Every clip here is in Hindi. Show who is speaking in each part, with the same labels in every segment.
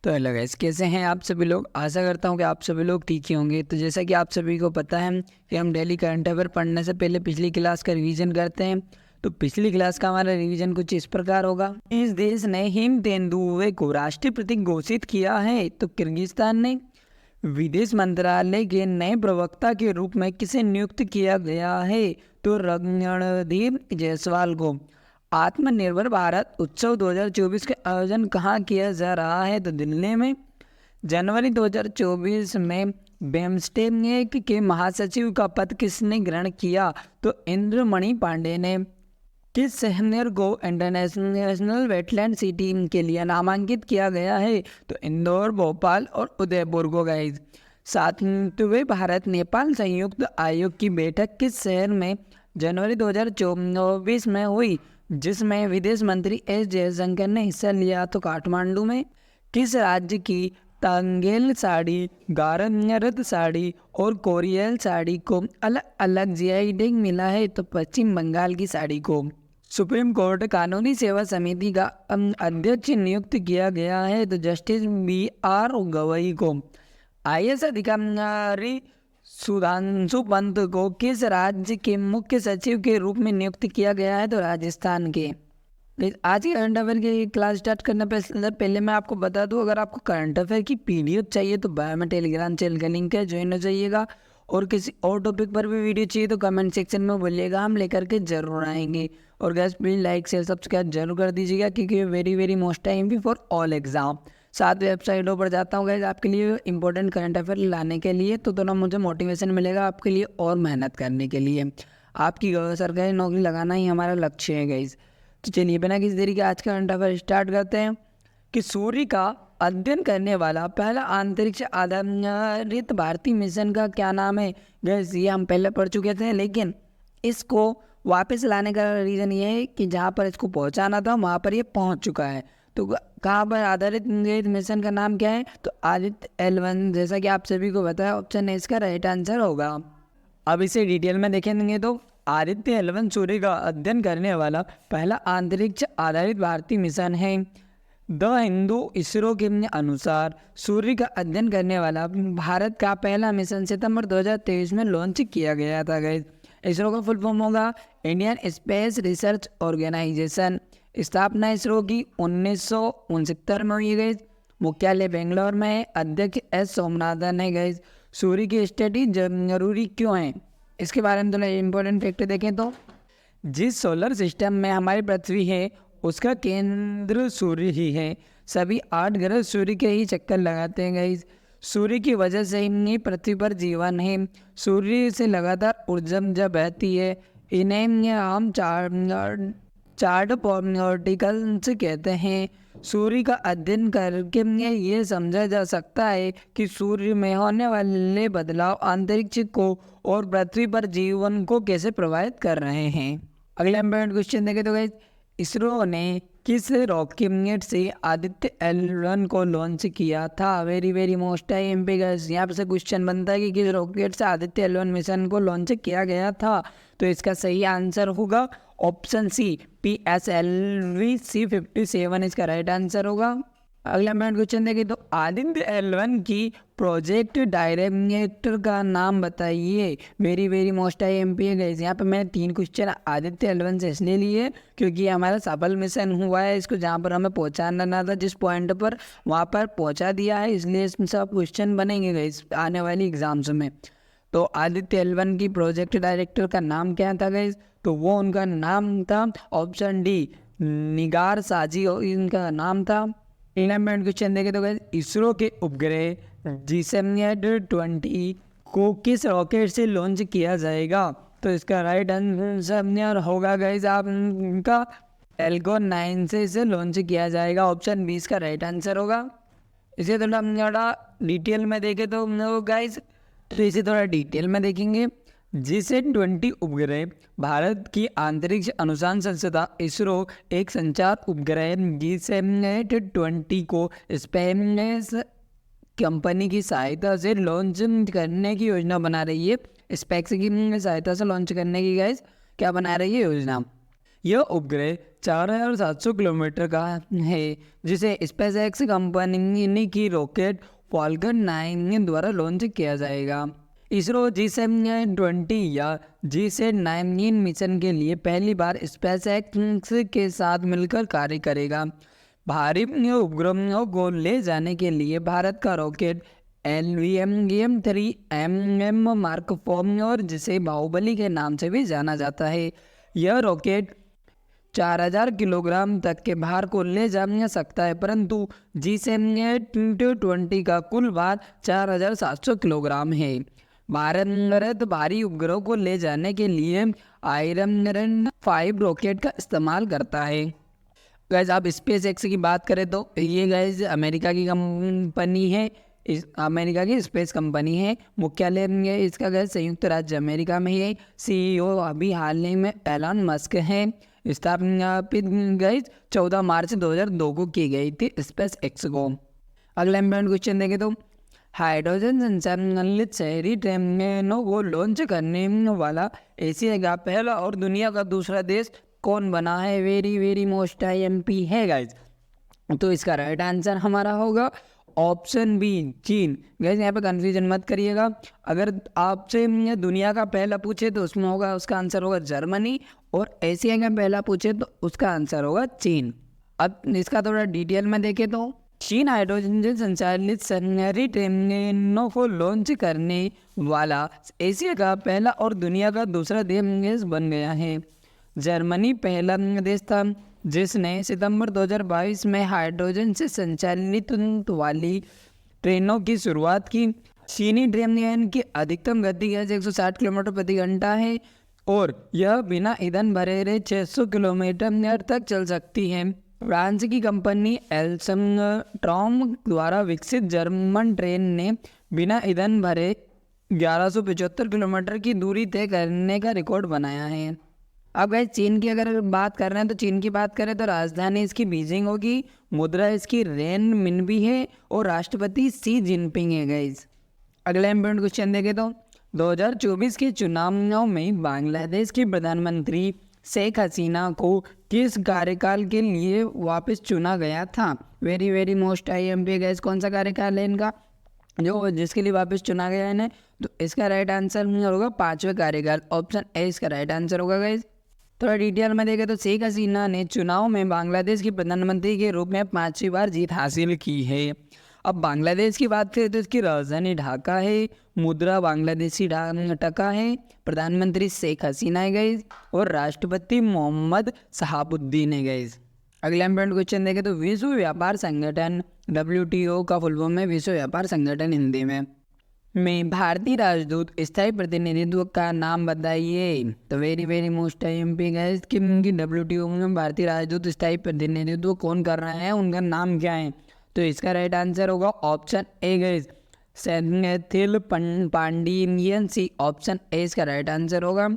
Speaker 1: तो हेलो गाइस, कैसे हैं आप सभी लोग। आशा करता हूं कि आप सभी लोग ठीक ही होंगे। तो जैसा कि आप सभी को पता है कि हम डेली करंट अफेयर पढ़ने से पहले पिछली क्लास का रिवीजन करते हैं। तो पिछली क्लास का हमारा रिवीजन कुछ इस प्रकार होगा। इस देश ने हिम तेंदुए को राष्ट्रीय प्रतीक घोषित किया है। तो किर्गिस्तान ने। विदेश मंत्रालय के नए प्रवक्ता के रूप में किसे नियुक्त किया गया है। तो रणदीप जायसवाल को। आत्मनिर्भर भारत उत्सव 2024 का आयोजन कहाँ किया जा रहा है। तो दिल्ली में। जनवरी 2024 में बिम्स्टेक के महासचिव का पद किसने ग्रहण किया। तो इंद्रमणि पांडे ने। किस शहर को इंटरनेशनल वेटलैंड सिटी के लिए नामांकित किया गया है। तो इंदौर, भोपाल और उदयपुर को। गाइज, 7वें भारत नेपाल संयुक्त आयोग की बैठक किस शहर में जनवरी 2024 में हुई, जिसमें विदेश मंत्री एस जयशंकर ने हिस्सा लिया। तो काठमांडू में। किस राज्य की तांगेल साड़ी, गारन्यरत साड़ी और कोरियल साड़ी को अलग अलग जीआई टैग मिला है। तो पश्चिम बंगाल की साड़ी को। सुप्रीम कोर्ट कानूनी सेवा समिति का अध्यक्ष नियुक्त किया गया है। तो जस्टिस BR गवई को। IAS अधिकारी सुधांशु पंत को किस राज्य के मुख्य सचिव के रूप में नियुक्त किया गया है। तो राजस्थान के। आज के करंट अफेयर की क्लास स्टार्ट करने पहले मैं आपको बता दूं, अगर आपको करंट अफेयर की PDF चाहिए तो बायो में टेलीग्राम चैनल का लिंक है, ज्वाइन हो जाइएगा। और किसी और टॉपिक पर भी वीडियो चाहिए तो कमेंट सेक्शन में बोलिएगा, हम लेकर के जरूर आएंगे। और gas please like share subscribe जरूर कर दीजिएगा, क्योंकि very very most time for all exam. 7 वेबसाइटों पर जाता हूँ गैस आपके लिए इंपॉर्टेंट करंट अफेयर लाने के लिए, तो दोनों मुझे मोटिवेशन मिलेगा आपके लिए और मेहनत करने के लिए। आपकी सरकारी नौकरी लगाना ही हमारा लक्ष्य है गैस। तो चलिए बिना किसी देरी के आज का करंट अफेयर स्टार्ट करते हैं। कि सूर्य का अध्ययन करने वाला पहला अंतरिक्ष आधारित भारतीय मिशन का क्या नाम है। गैस, ये हम पहले पढ़ चुके थे, लेकिन इसको वापस लाने का रीज़न ये है कि जहाँ पर इसको पहुँचाना था वहाँ पर ये पहुँच चुका है। तो कहाँ पर आधारित मिशन का नाम क्या है। तो आदित्य L1, जैसा कि आप सभी को बताया, ऑप्शन है इसका राइट आंसर होगा। अब इसे डिटेल में देखेंगे तो आदित्य L1 सूर्य का अध्ययन करने वाला पहला अंतरिक्ष आधारित भारतीय मिशन है। द हिंदू इसरो के अनुसार सूर्य का अध्ययन करने वाला भारत का पहला मिशन सितंबर 2023 में लॉन्च किया गया था। गैस, इसरो का फुल फॉर्म होगा इंडियन स्पेस रिसर्च ऑर्गेनाइजेशन। स्थापना इसरो की 1969 में हुई। गई मुख्यालय बेंगलोर में है। अध्यक्ष S सोमनाथन है। गई सूर्य की स्टडी जरूरी क्यों है, इसके बारे में थोड़ा इंपॉर्टेंट फैक्ट देखें तो जिस सोलर सिस्टम में हमारी पृथ्वी है उसका केंद्र सूर्य ही है। सभी 8 ग्रह सूर्य के ही चक्कर लगाते हैं। गाइस, सूर्य की वजह से ही पृथ्वी पर जीवन है। सूर्य से लगातार ऊर्जा बहती है। इन्हें हम चार्ट पार्टिकल्स कहते हैं। सूर्य का अध्ययन करके ये समझा जा सकता है कि सूर्य में होने वाले बदलाव अंतरिक्ष को और पृथ्वी पर जीवन को कैसे प्रभावित कर रहे हैं। अगला इंपॉर्टेंट क्वेश्चन देखें तो गाइस, इसरो ने किस रॉकेट से आदित्य L1 को लॉन्च किया था। वेरी वेरी मोस्ट टाइम पे गाइस यहाँ से क्वेश्चन बनता है कि किस रॉकेट से आदित्य L1 मिशन को लॉन्च किया गया था। तो इसका सही आंसर होगा ऑप्शन C, PSLV C57 इसका राइट आंसर होगा। अगला मैं क्वेश्चन देखें तो आदित्य L1 की प्रोजेक्ट डायरेक्टर का नाम बताइए। वेरी वेरी मोस्ट IMP है गाइस। यहाँ पे मैंने 3 क्वेश्चन आदित्य L1 से इसलिए लिए क्योंकि हमारा सफल मिशन हुआ है। इसको जहाँ पर हमें पहुँचाना था, जिस पॉइंट पर, वहाँ पर पहुँचा दिया है, इसलिए इसमें सब क्वेश्चन बनेंगे गाइस आने वाली एग्जाम्स में। तो आदित्य L1 की प्रोजेक्ट डायरेक्टर का नाम क्या था गाइस। तो वो उनका नाम था ऑप्शन D, निगार साजी इनका नाम था। 11 क्वेश्चन देखे तो गाइस, इसरो के उपग्रह GSAT-20 को किस रॉकेट से लॉन्च किया जाएगा। तो इसका राइट आंसर होगा गाइस आपका Falcon 9 से इसे लॉन्च किया जाएगा। ऑप्शन B इसका राइट आंसर होगा। इसे थोड़ा डिटेल में देखें तो गाइस, तो इसे थोड़ा डिटेल में देखेंगे। GSAT-20 उपग्रह भारत की अंतरिक्ष अनुसंधान संस्था इसरो एक संचार उपग्रह GSAT-20 को स्पेस कंपनी की सहायता से लॉन्च करने की योजना बना रही है। स्पेस की सहायता से लॉन्च करने की गाइस क्या बना रही है योजना। यह उपग्रह 4700 किलोमीटर का है, जिसे स्पेसएक्स कंपनी की रॉकेट फॉल्कन 9 द्वारा लॉन्च किया जाएगा। इसरो G720 या G9 मिशन के लिए पहली बार स्पेसएक्स के साथ मिलकर कार्य करेगा। भारी उपग्रहों को ले जाने के लिए भारत का रॉकेट LVM-3M मार्क 4 और जिसे बाहुबली के नाम से भी जाना जाता है, यह रॉकेट 4000 किलोग्राम तक के भार को ले जा सकता है, परंतु G720 का कुल भार 4700 किलोग्राम है। भारत भारी उपग्रहों को ले जाने के लिए आयरन 5 रॉकेट का इस्तेमाल करता है। गैस आप स्पेस एक्स की बात करें तो ये गैस अमेरिका की कंपनी है, अमेरिका की स्पेस कंपनी है। मुख्यालय इसका गैस संयुक्त राज्य अमेरिका में है। CEO अभी हाल ही में एलन मस्क है। स्थापित गैस 14 मार्च 2002 को की गई थी स्पेस एक्स को। अगला इम्पोर्टेंट क्वेश्चन देखें तो हाइड्रोजन संचालित शहरी ट्रेनों को लॉन्च करने वाला एशिया का पहला और दुनिया का दूसरा देश कौन बना है? वेरी मोस्ट IMP है गाइज। तो इसका राइट आंसर हमारा होगा ऑप्शन बी, चीन। गाइज यहाँ पे कंफ्यूजन मत करिएगा। अगर आपसे दुनिया का पहला पूछे तो उसमें होगा, उसका आंसर होगा जर्मनी, और एशिया का पहला पूछे तो उसका आंसर होगा चीन। अब इसका थोड़ा डिटेल में देखें तो चीन हाइड्रोजन संचालित शहरी ट्रेनों को लॉन्च करने वाला एशिया का पहला और दुनिया का दूसरा देश बन गया है। जर्मनी पहला देश था जिसने सितंबर 2022 में हाइड्रोजन से संचालित वाली ट्रेनों की शुरुआत की। चीनी ट्रेन की अधिकतम गति 160 किलोमीटर प्रति घंटा है और यह बिना ईंधन भरे 600 किलोमीटर तक चल सकती है। फ्रांस की कंपनी एल्स्ट्रॉम द्वारा विकसित जर्मन ट्रेन ने बिना ईंधन भरे 1175 किलोमीटर की दूरी तय करने का रिकॉर्ड बनाया है। अब गाइस चीन की अगर बात कर रहे हैं तो चीन की बात करें तो राजधानी इसकी बीजिंग होगी, मुद्रा इसकी रेन मिनबी है और राष्ट्रपति शी जिनपिंग है गाइस। अगला इम्पोर्टेंट क्वेश्चन देखें तो 2024 के चुनावों में बांग्लादेश की प्रधानमंत्री शेख हसीना को किस कार्यकाल के लिए वापस चुना गया था? Very most IMP guys. कौन सा कार्यकाल है इनका जो जिसके लिए वापस चुना गया है इन्हें? तो इसका राइट आंसर होगा 5वें कार्यकाल। ऑप्शन ए इसका राइट आंसर होगा गाइस। थोड़ा डिटेल में देखें तो शेख हसीना ने चुनाव में बांग्लादेश की प्रधानमंत्री के रूप में 5वीं बार जीत हासिल की है। अब बांग्लादेश की बात करें तो इसकी राजधानी ढाका है, मुद्रा बांग्लादेशी टका है, प्रधानमंत्री शेख हसीना है गाइस और राष्ट्रपति मोहम्मद शहाबुद्दीन है गाइस। अगला इम्पोर्टेंट क्वेश्चन देखें तो विश्व व्यापार संगठन WTO का फुल फॉर्म है विश्व व्यापार संगठन हिंदी में भारतीय राजदूत स्थायी प्रतिनिधित्व का नाम बताइए। तो वेरी मोस्ट IMP गाइस कि WTO में भारतीय राजदूत स्थायी प्रतिनिधित्व कौन कर रहा है, उनका नाम क्या है? तो इसका राइट आंसर होगा option A guys, Sethil Pandian C. Option A इसका राइट आंसर होगा।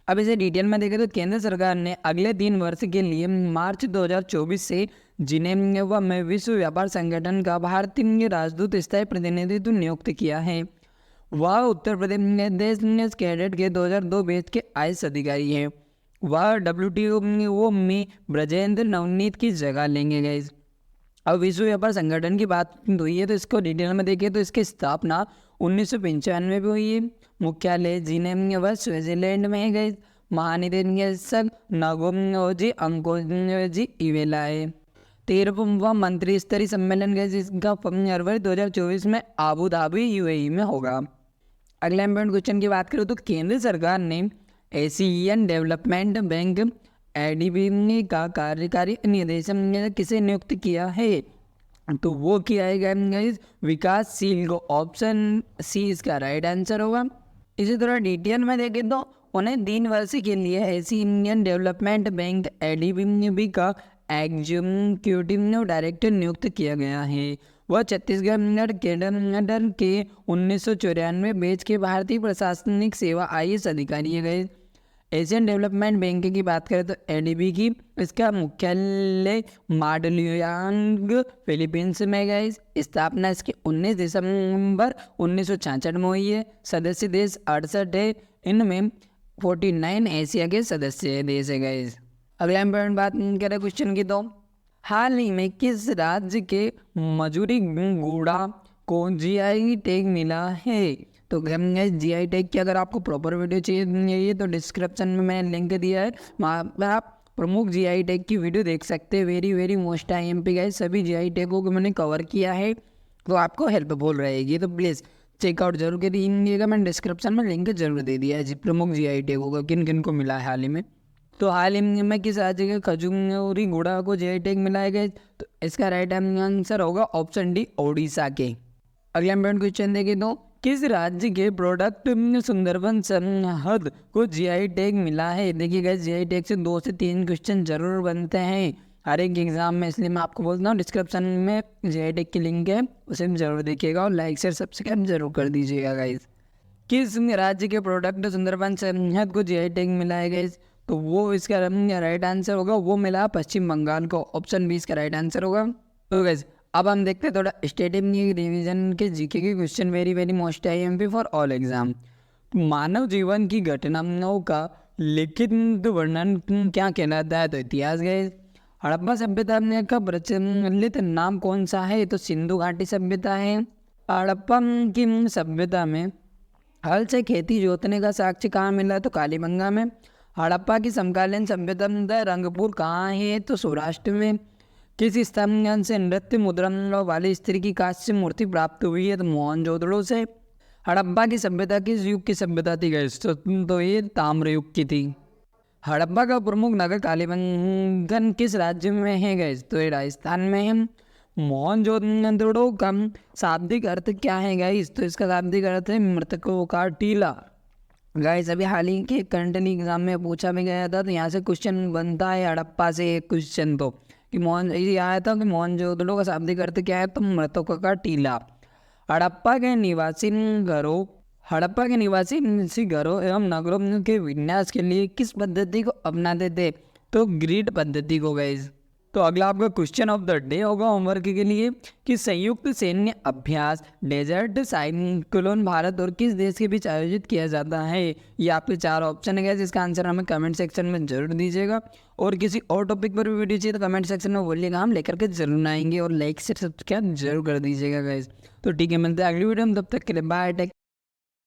Speaker 1: अब इसे डिटेल में देखें तो केंद्र सरकार ने अगले 3 वर्ष के लिए मार्च 2024 से जिनेवा में विश्व व्यापार संगठन का भारतीय राजदूत स्थायी प्रतिनिधित्व नियुक्त किया है। वह उत्तर प्रदेश कैडेट के 2002 बैच के IAS अधिकारी है। वह WTO में ब्रजेंद्र नवनीत की जगह लेंगे गाइस। अब विश्व व्यापार संगठन की बात हुई है तो इसको डिटेल में देखें तो इसकी स्थापना 1995 में भी हुई है। मुख्यालय जिनेवा स्विट्जरलैंड में है गाइस। महानिदेशक नगोजी अंकोजी इवेला है। 13वां मंत्री स्तरीय सम्मेलन गाइस इसका फरवरी 2024 में आबू धाबी UAE में होगा। अगला इम्पोर्टेंट क्वेश्चन की बात करूँ तो केंद्र सरकार ने एशियन डेवलपमेंट बैंक ADB का कार्यकारी निदेशक किसे नियुक्त किया है? तो वो किया है गाइस विकासशील को। ऑप्शन सी इसका राइट आंसर होगा। इसे थोड़ा डिटेल में देखें तो उन्हें 3 वर्ष के लिए एशियन डेवलपमेंट बैंक ADB का एग्जीक्यूटिव डायरेक्टर नियुक्त किया गया है। वह छत्तीसगढ़ कैडर के 1994 बैच के भारतीय प्रशासनिक सेवा IAS अधिकारी है गए। एशियन डेवलपमेंट बैंक की बात करें तो ADB की इसका मुख्यालय माडलियांग फिलीपींस में गई। स्थापना इसकी 19 दिसंबर 1966 में हुई है। सदस्य देश 68 है, इनमें 49 एशिया के सदस्य देश है गए। अगला इम्पोर्टेंट बात करें क्वेश्चन की, तो हाल ही में किस राज्य के मजूरी घोड़ा को जीआई टैग मिला है? तो जीआई टैग की अगर आपको प्रॉपर वीडियो चाहिए तो डिस्क्रिप्शन में मैंने लिंक दिया है, वहाँ पर आप प्रमुख जीआई टैग की वीडियो देख सकते हैं। Very very most IMP guys, सभी जीआई टैगों को मैंने कवर किया है, तो आपको हेल्पफुल रहेगी, तो प्लीज़ चेकआउट जरूर करिएगा। मैंने डिस्क्रिप्शन में लिंक जरूर दे दिया है जी प्रमुख जीआई टैगों का, किन किन को मिला है हाल ही में। तो हाल ही में किस राज्य के खजूरी घोड़ा को जीआई टैग मिला है? तो इसका राइट आंसर होगा ऑप्शन डी, ओडिशा के। अगला इम्पोर्टेंट क्वेश्चन देखें, तो किस राज्य के प्रोडक्ट सुंदरबन सरहद को जीआई टैग मिला है? देखिए गाइस, जीआई टैग से 2 से 3 क्वेश्चन जरूर बनते हैं हर एक एग्जाम में, इसलिए मैं आपको बोलता हूँ डिस्क्रिप्शन में जीआई टैग की लिंक है, उसे भी जरूर देखिएगा और लाइक शेयर सब्सक्राइब जरूर कर दीजिएगा गाइस। किस राज्य के प्रोडक्ट सुंदरबन सरहद को जीआई टैग मिला है गाइस? तो वो इसका राइट आंसर होगा, वो मिला पश्चिम बंगाल को, ऑप्शन बी इसका राइट आंसर होगा। तो गाइस अब हम देखते हैं थोड़ा स्टेट रिवीजन के जीके के question, very very most IMP for all exam. मानव जीवन की घटनाओं का लिखित वर्णन क्या कहलाता है? तो इतिहास गाइस। हड़प्पा सभ्यता का प्रचलित नाम कौन सा है? तो सिंधु घाटी सभ्यता है। हड़प्पा की सभ्यता में हल से खेती जोतने का साक्ष्य कहाँ मिला? तो कालीबंगा में। हड़प्पा की समकालीन सभ्यता रंगपुर कहाँ है? तो सौराष्ट्र में। किस स्थान से नृत्य मुद्रा वाली स्त्री की कांस्य मूर्ति प्राप्त हुई है? तो मोहनजोदड़ो से। हड़प्पा की सभ्यता किस युग की सभ्यता थी गाइस? तो ये ताम्र युग की थी। हड़प्पा का प्रमुख नगर कालीबंगन किस राज्य में है गाइस? तो ये राजस्थान में है। मोहनजोदड़ो का शाब्दिक अर्थ क्या है गाइस? तो इसका शाब्दिक अर्थ है मृतकों का टीला। गाइस अभी हाल ही के करंट एग्जाम में पूछा भी गया था, तो यहाँ से क्वेश्चन बनता है हड़प्पा से एक क्वेश्चन, तो कि ये आया था कि मोहनजोदड़ो का शाब्दिक अर्थ क्या है? तो मृतकों का टीला। हड़प्पा के निवासी घरों एवं नगरों के विन्यास के लिए किस पद्धति को अपनाते थे? तो ग्रिड पद्धति को गाइस। तो अगला आपका क्वेश्चन ऑफ द डे होगा होमवर्क के लिए कि संयुक्त सैन्य अभ्यास डेजर्ट साइक्लोन भारत और किस देश के बीच आयोजित किया जाता है? ये आपके 4 ऑप्शन है, जिसका आंसर हमें कमेंट सेक्शन में जरूर दीजिएगा। और किसी और टॉपिक पर भी वीडियो चाहिए तो कमेंट सेक्शन में बोलिएगा, हम लेकर के जरूर आएंगे, और लाइक से सब्सक्राइब जरूर कर दीजिएगा गाइस। तो ठीक है, मिलते हैं अगली वीडियो में, तब तक के लिए बाय टेक।